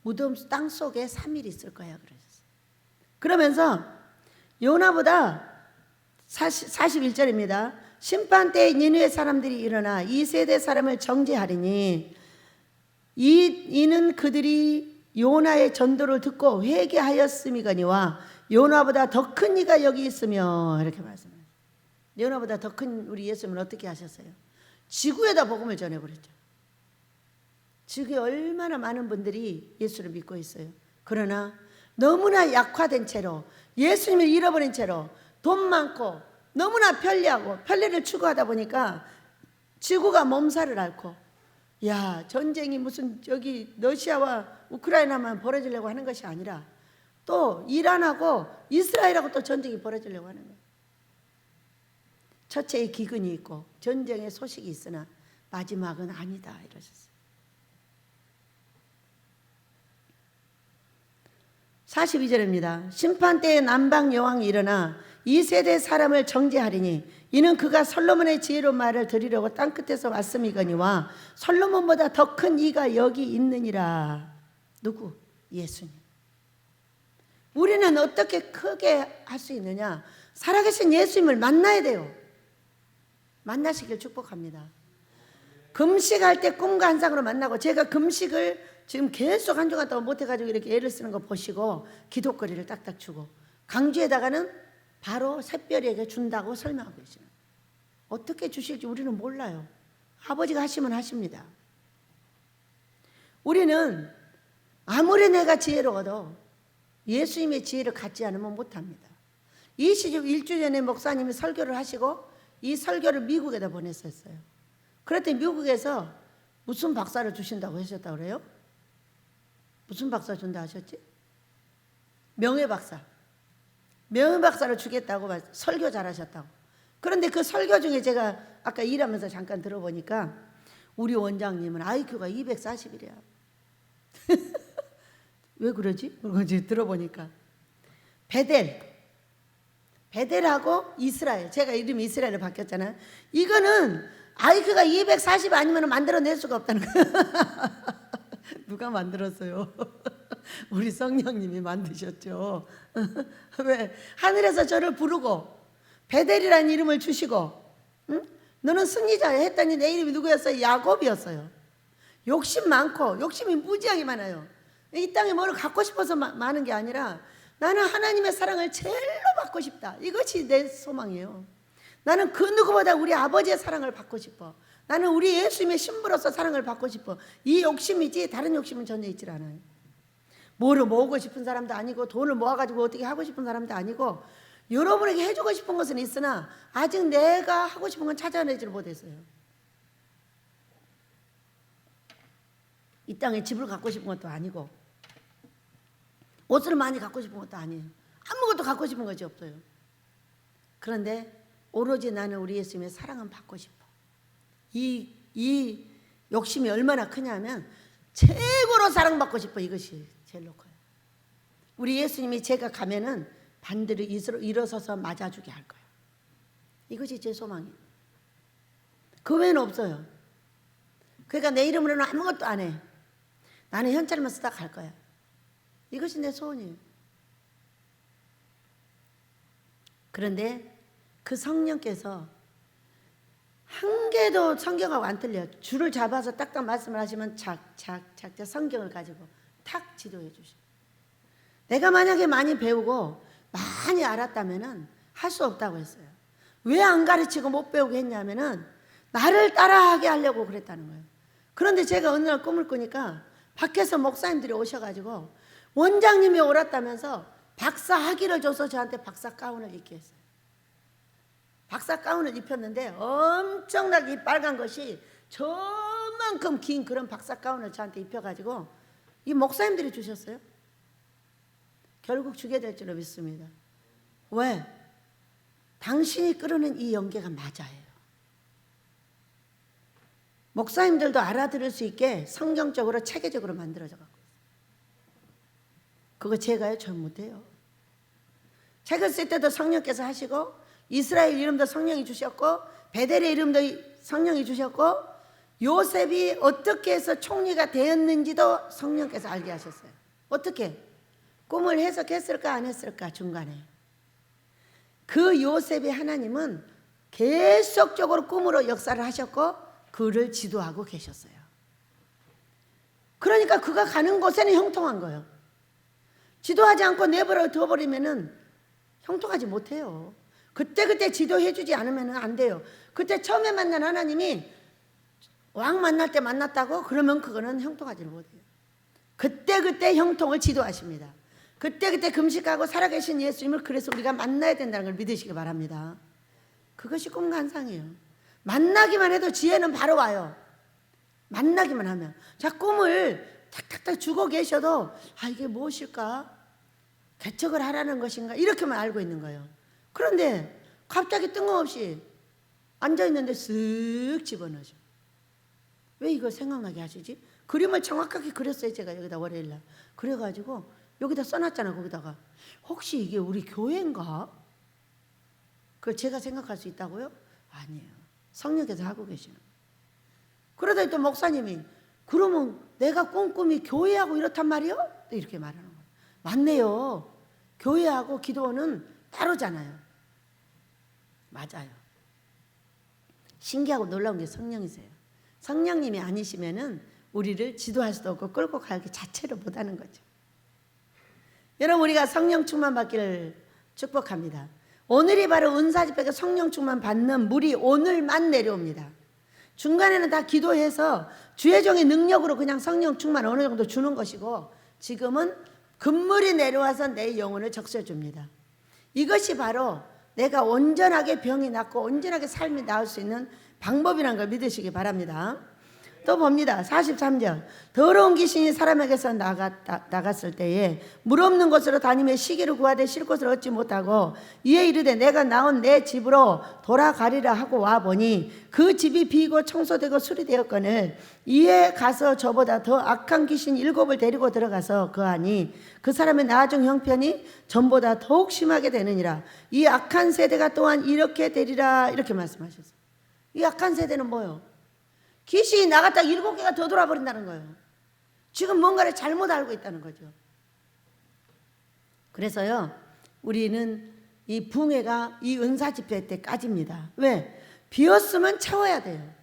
Speaker 1: 무덤 땅 속에 3일 있을 거야 그러셨어요. 그러면서 요나보다 41절입니다. 심판 때에 니느웨 사람들이 일어나 이 세대 사람을 정죄하리니 이는 그들이 요나의 전도를 듣고 회개하였음이거니와 요나보다 더 큰 이가 여기 있으며, 이렇게 말씀해요. 요나보다 더 큰 우리 예수님은 어떻게 하셨어요? 지구에다 복음을 전해버렸죠. 지구에 얼마나 많은 분들이 예수를 믿고 있어요. 그러나 너무나 약화된 채로, 예수님을 잃어버린 채로, 돈 많고 너무나 편리하고 편리를 추구하다 보니까 지구가 몸살을 앓고, 야, 전쟁이 무슨 여기 러시아와 우크라이나만 벌어지려고 하는 것이 아니라 또 이란하고 이스라엘하고 또 전쟁이 벌어지려고 하는 거예요. 첫째의 기근이 있고 전쟁의 소식이 있으나 마지막은 아니다 이러셨어요. 42절입니다. 심판 때에 남방 여왕이 일어나 이 세대 사람을 정죄하리니 이는 그가 솔로몬의 지혜로운 말을 들으려고 땅끝에서 왔음이거니와 솔로몬보다 더 큰 이가 여기 있느니라. 누구? 예수님. 우리는 어떻게 크게 할 수 있느냐? 살아계신 예수님을 만나야 돼요. 만나시길 축복합니다. 금식할 때 꿈과 환상으로 만나고, 제가 금식을 지금 계속 한 주간 동안 못해가지고 이렇게 애를 쓰는 거 보시고 기도거리를 딱딱 주고 강주에다가는 바로 샛별에게 준다고 설명하고 계시는, 어떻게 주실지 우리는 몰라요. 아버지가 하시면 하십니다. 우리는 아무리 내가 지혜로워도 예수님의 지혜를 갖지 않으면 못합니다. 21주 전에 목사님이 설교를 하시고 이 설교를 미국에다 보냈었어요. 그랬더니 미국에서 무슨 박사를 주신다고 하셨다고 그래요? 무슨 박사 준다 하셨지? 명예박사. 명예박사를 주겠다고 설교 잘하셨다고. 그런데 그 설교 중에 제가 아까 일하면서 잠깐 들어보니까 우리 원장님은 IQ가 240이래요. 왜 그러지? 그러고 들어보니까 베델하고 이스라엘, 제가 이름이 이스라엘로 바뀌었잖아요. 이거는 IQ가 240 아니면 만들어낼 수가 없다는 거예요. 누가 만들었어요? 우리 성령님이 만드셨죠. 왜? 하늘에서 저를 부르고 베델이라는 이름을 주시고, 응? 너는 승리자야 했더니 내 이름이 누구였어요? 야곱이었어요. 욕심 많고 욕심이 무지하게 많아요. 이 땅에 뭐를 갖고 싶어서 많은 게 아니라 나는 하나님의 사랑을 제일로 받고 싶다. 이것이 내 소망이에요. 나는 그 누구보다 우리 아버지의 사랑을 받고 싶어. 나는 우리 예수님의 신부로서 사랑을 받고 싶어. 이 욕심이지 다른 욕심은 전혀 있질 않아요. 뭐를 모으고 싶은 사람도 아니고 돈을 모아가지고 어떻게 하고 싶은 사람도 아니고, 여러분에게 해주고 싶은 것은 있으나 아직 내가 하고 싶은 건 찾아내지를 못했어요. 이 땅에 집을 갖고 싶은 것도 아니고 옷을 많이 갖고 싶은 것도 아니에요. 아무것도 갖고 싶은 것이 없어요. 그런데 오로지 나는 우리 예수님의 사랑은 받고 싶어. 이 욕심이 얼마나 크냐면 최고로 사랑받고 싶어. 이것이 제일 커요. 우리 예수님이 제가 가면은 반드시 일어서서 맞아주게 할 거예요. 이것이 제 소망이에요. 그 외에는 없어요. 그러니까 내 이름으로는 아무것도 안 해. 나는 현찰만 쓰다 갈 거야. 이것이 내 소원이에요. 그런데 그 성령께서 한 개도 성경하고 안 틀려요. 줄을 잡아서 딱딱 말씀을 하시면 착착착 성경을 가지고 탁 지도해 주셔. 내가 만약에 많이 배우고 많이 알았다면은 할 수 없다고 했어요. 왜 안 가르치고 못 배우게 했냐면은 나를 따라하게 하려고 그랬다는 거예요. 그런데 제가 어느 날 꿈을 꾸니까 밖에서 목사님들이 오셔가지고 원장님이 오랐다면서 박사 학위를 줘서 저한테 박사 가운을 입게 했어요. 박사 가운을 입혔는데 엄청나게 이 빨간 것이 저만큼 긴 그런 박사 가운을 저한테 입혀가지고 이 목사님들이 주셨어요. 결국 주게 될 줄로 믿습니다. 왜? 당신이 끌어낸 이 연계가 맞아요. 목사님들도 알아들을 수 있게 성경적으로 체계적으로 만들어져 갖고 있어요. 그거 제가요? 전 못해요. 책을 쓸 때도 성령께서 하시고 이스라엘 이름도 성령이 주셨고 베델의 이름도 성령이 주셨고 요셉이 어떻게 해서 총리가 되었는지도 성령께서 알게 하셨어요. 어떻게? 꿈을 해석했을까 안 했을까 중간에. 그 요셉의 하나님은 계속적으로 꿈으로 역사를 하셨고 그를 지도하고 계셨어요. 그러니까 그가 가는 곳에는 형통한 거예요. 지도하지 않고 내버려 둬버리면은 형통하지 못해요. 그때 지도해 주지 않으면 안 돼요. 그때 처음에 만난 하나님이 왕 만날 때 만났다고 그러면 그거는 형통하지 못해요. 그때 형통을 지도하십니다. 그때 금식하고 살아계신 예수님을 그래서 우리가 만나야 된다는 걸 믿으시기 바랍니다. 그것이 꿈간상이에요. 만나기만 해도 지혜는 바로 와요. 만나기만 하면. 자, 꿈을 탁탁탁 주고 계셔도 이게 무엇일까? 개척을 하라는 것인가? 이렇게만 알고 있는 거예요. 그런데 갑자기 뜬금없이 앉아있는데 쓱 집어넣으셔. 왜 이걸 생각나게 하시지? 그림을 정확하게 그렸어요. 제가 여기다 월요일날. 그래가지고 여기다 써놨잖아. 거기다가 혹시 이게 우리 교회인가? 그걸 제가 생각할 수 있다고요? 아니에요. 성령께서 하고 계시는. 그러더니 또 목사님이 그러면 내가 꿈꾸미 교회하고 이렇단 말이요? 또 이렇게 말하는 거예요. 맞네요. 교회하고 기도는 따로잖아요. 맞아요. 신기하고 놀라운 게 성령이세요. 성령님이 아니시면은 우리를 지도할 수도 없고 끌고 가기 자체를 못하는 거죠. 여러분, 우리가 성령 충만 받기를 축복합니다. 오늘이 바로 은사집회가 성령 충만 받는 물이 오늘만 내려옵니다. 중간에는 다 기도해서 주의 종의 능력으로 그냥 성령 충만 어느 정도 주는 것이고 지금은 금물이 내려와서 내 영혼을 적셔줍니다. 이것이 바로 내가 온전하게 병이 낫고 온전하게 삶이 나을 수 있는 방법이라는 걸 믿으시기 바랍니다. 또 봅니다. 43절. 더러운 귀신이 사람에게서 나갔을 때에 물 없는 곳으로 다니며 시기를 구하되 쉴 곳을 얻지 못하고 이에 이르되 내가 나온 내 집으로 돌아가리라 하고 와보니 그 집이 비고 청소되고 수리되었거늘 이에 가서 저보다 더 악한 귀신 7을 데리고 들어가서 거하니 그 사람의 나중 형편이 전보다 더욱 심하게 되느니라. 이 악한 세대가 또한 이렇게 되리라. 이렇게 말씀하셨어요. 이 악한 세대는 뭐예요? 귀신이 나갔다 7개가 더 돌아버린다는 거예요. 지금 뭔가를 잘못 알고 있다는 거죠. 그래서요, 우리는 이 붕해가 이 은사집회 때까지입니다. 왜? 비었으면 채워야 돼요.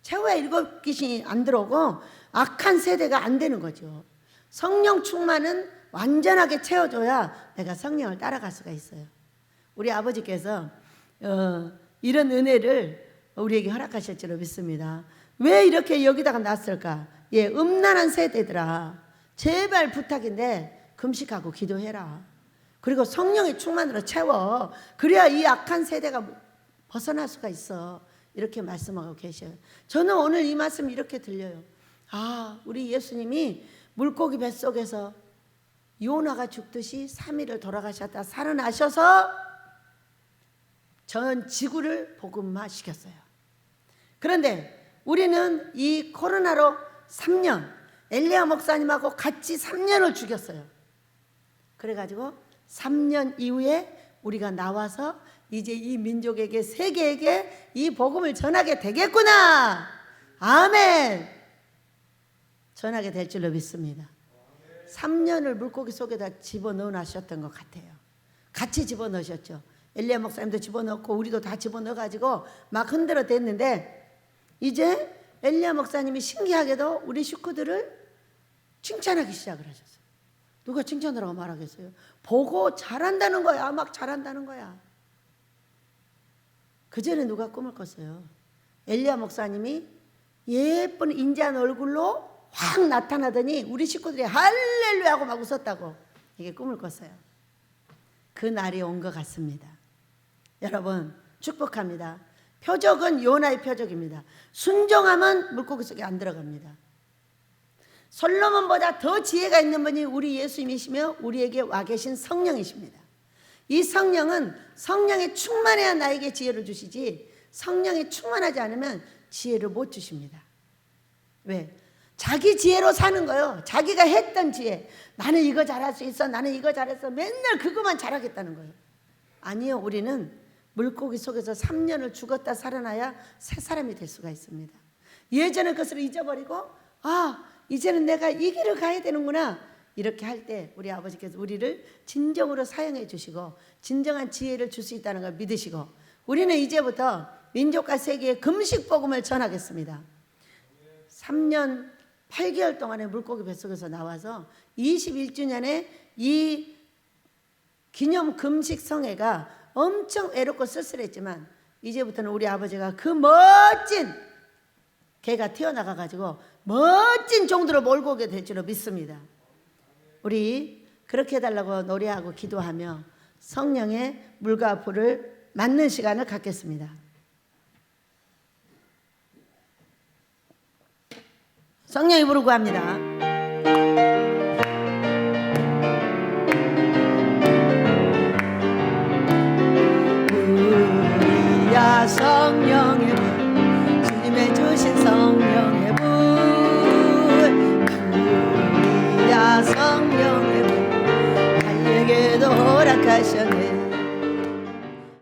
Speaker 1: 채워야 7귀신이 안 들어오고 악한 세대가 안 되는 거죠. 성령 충만은 완전하게 채워줘야 내가 성령을 따라갈 수가 있어요. 우리 아버지께서 이런 은혜를 우리에게 허락하실 줄로 믿습니다. 왜 이렇게 여기다가 놨을까? 음란한 세대들아, 제발 부탁인데 금식하고 기도해라. 그리고 성령의 충만으로 채워. 그래야 이 악한 세대가 벗어날 수가 있어. 이렇게 말씀하고 계셔요. 저는 오늘 이 말씀이 이렇게 들려요. 우리 예수님이 물고기 뱃속에서 요나가 죽듯이 3일을 돌아가셨다 살아나셔서 전 지구를 복음화 시켰어요. 그런데 우리는 이 코로나로 3년 엘리야 목사님하고 같이 3년을 죽였어요. 그래가지고 3년 이후에 우리가 나와서 이제 이 민족에게 세계에게 이 복음을 전하게 되겠구나. 아멘. 전하게 될 줄로 믿습니다. 3년을 물고기 속에다 집어넣어 놨었던 것 같아요. 같이 집어넣으셨죠. 엘리야 목사님도 집어넣고 우리도 다 집어넣어가지고 막 흔들어 댔는데 이제 엘리야 목사님이 신기하게도 우리 식구들을 칭찬하기 시작을 하셨어요. 누가 칭찬하라고 말하겠어요? 보고 잘한다는 거야. 막 잘한다는 거야. 그전에 누가 꿈을 꿨어요? 엘리야 목사님이 예쁜 인자한 얼굴로 확 나타나더니 우리 식구들이 할렐루야 하고 막 웃었다고. 이게 꿈을 꿨어요. 그 날이 온 것 같습니다. 여러분 축복합니다. 표적은 요나의 표적입니다. 순종하면 물고기 속에 안 들어갑니다. 솔로몬보다 더 지혜가 있는 분이 우리 예수님이시며 우리에게 와 계신 성령이십니다. 이 성령은 성령에 충만해야 나에게 지혜를 주시지, 성령에 충만하지 않으면 지혜를 못 주십니다. 왜? 자기 지혜로 사는 거예요. 자기가 했던 지혜. 나는 이거 잘할 수 있어, 나는 이거 잘했어, 맨날 그것만 잘하겠다는 거예요. 아니요, 우리는 물고기 속에서 3년을 죽었다 살아나야 새 사람이 될 수가 있습니다. 예전의 것을 잊어버리고 이제는 내가 이 길을 가야 되는구나, 이렇게 할 때 우리 아버지께서 우리를 진정으로 사용해 주시고 진정한 지혜를 줄 수 있다는 걸 믿으시고, 우리는 이제부터 민족과 세계에 금식 복음을 전하겠습니다. 3년 8개월 동안의 물고기 뱃속에서 나와서 21주년에 이 기념 금식 성회가 엄청 외롭고 쓸쓸했지만, 이제부터는 우리 아버지가 그 멋진 개가 튀어나가 가지고 멋진 종들을 몰고 오게 될 줄로 믿습니다. 우리 그렇게 해달라고 노래하고 기도하며 성령의 물과 불을 맞는 시간을 갖겠습니다. 성령이 부르고 합니다.